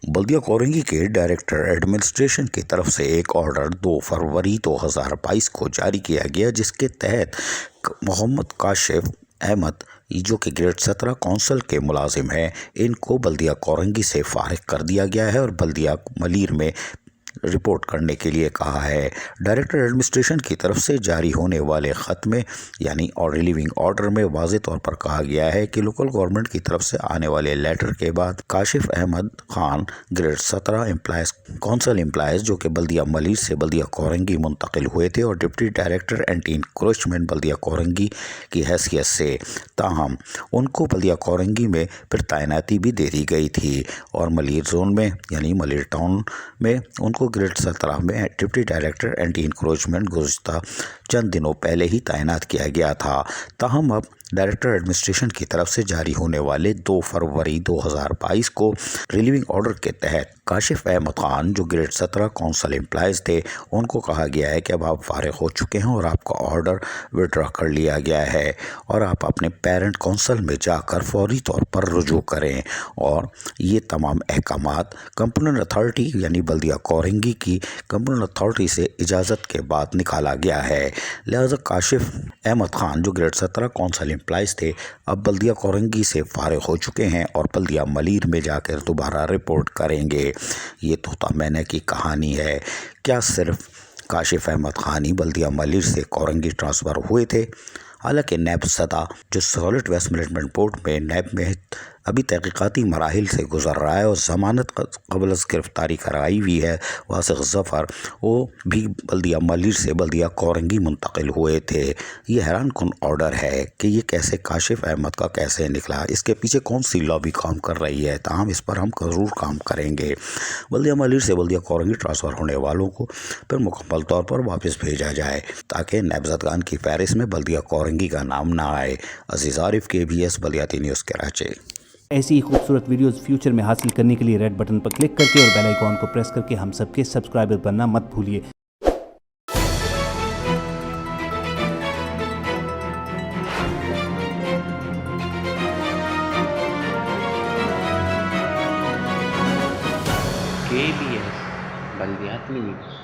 बल्दिया कोरंगी के director administration की तरफ से एक ऑर्डर 2 फरवरी 2022 को जारी किया गया, जिसके तहत मोहम्मद काशिफ अहमद जो कि ग्रेड 17 कौंसल के मुलाजिम हैं, इनको बल्दिया कोरंगी से फारिग कर दिया गया है और बल्दिया मलीर में रिपोर्ट करने के लिए कहा है। डायरेक्टर एडमिनिस्ट्रेशन की तरफ से जारी होने वाले ख़त में यानी और रिलीविंग ऑर्डर में वाज़ेह तौर पर कहा गया है कि लोकल गवर्नमेंट की तरफ से आने वाले लेटर के बाद Kashif Ahmed Khan grade 17 employees council employees जो कि बल्दिया मलीर से बल्दिया कोरंगी मुंतकिल हुए थे और डिप्टी डायरेक्टर एंटी इंक्रोचमेंट बल्दिया कोरंगी की हैसियत से, ताहम उनको बल्दिया कोरंगी में फिर तैनाती भी दे दी गई थी और मलीर जोन में यानी मलीर टाउन में उनको ग्रेड 17 में डिप्टी डायरेक्टर एंटी इंक्रोचमेंट गुज़श्ता चंद दिनों पहले ही तैनात किया गया था। ताहम अब डायरेक्टर एडमिनिस्ट्रेशन की तरफ से जारी होने वाले 2 फरवरी 2022 को रिलीविंग ऑर्डर के तहत काशिफ अहमद खान जो ग्रेड 17 कौंसल एम्प्लॉयज़ थे, उनको कहा गया है कि अब आप फारिग हो चुके हैं और आपका ऑर्डर विड्रॉ कर लिया गया है और आप अपने पेरेंट कौंसल में जाकर फौरी तौर पर रुजू करें। और ये तमाम अहकामात कंपोनेंट अथॉरिटी यानी बल्दिया कोरंगी की कंपोनेंट अथॉरिटी से इजाज़त के बाद निकाला गया है। लिहाजा काशिफ अहमद खान जो ग्रेड 17 कौंसल एम्प्लॉयज़ थे, अब बल्दिया कोरंगी से फारिग हो चुके हैं और बल्दिया मलीर में जाकर दोबारा रिपोर्ट करेंगे। ये तोता मैने की कहानी है। क्या सिर्फ काशिफ अहमद खान ही बल्दिया मलीर से कोरंगी ट्रांसफ़र हुए थे? हालांकि नैब सदा जो सॉलिड वेस्ट मैनेजमेंट बोर्ड में नैब में अभी तहकीकाती मराहिल से गुजर रहा है और ज़मानत कबल गिरफ्तारी कराई हुई है वासिक ज़फ़र, वो भी बल्दिया मलीर से बल्दिया कोरंगी मुंतकिल हुए थे। ये हैरान कुन ऑर्डर है कि ये कैसे काशिफ अहमद का कैसे निकला, इसके पीछे कौन सी लॉबी काम कर रही है। ताहम इस पर हम ज़रूर काम करेंगे। बल्दिया मलीर से बल्दिया कोरंगी ट्रांसफ़र होने वालों को फिर मुकम्मल तौर पर वापस भेजा जाए ताकि नामज़दगान की फहरिस्त में बल्दिया कोरंगी का नाम ना आए। अज़ीज़ आरिफ, KBS बल्दियाती न्यूज़ कराची। ऐसी ही खूबसूरत वीडियोस फ्यूचर में हासिल करने के लिए रेड बटन पर क्लिक करके और बेल आइकॉन को प्रेस करके हम सबके सब्सक्राइबर बनना मत भूलिए। KBS बल्दियाती न्यूज़।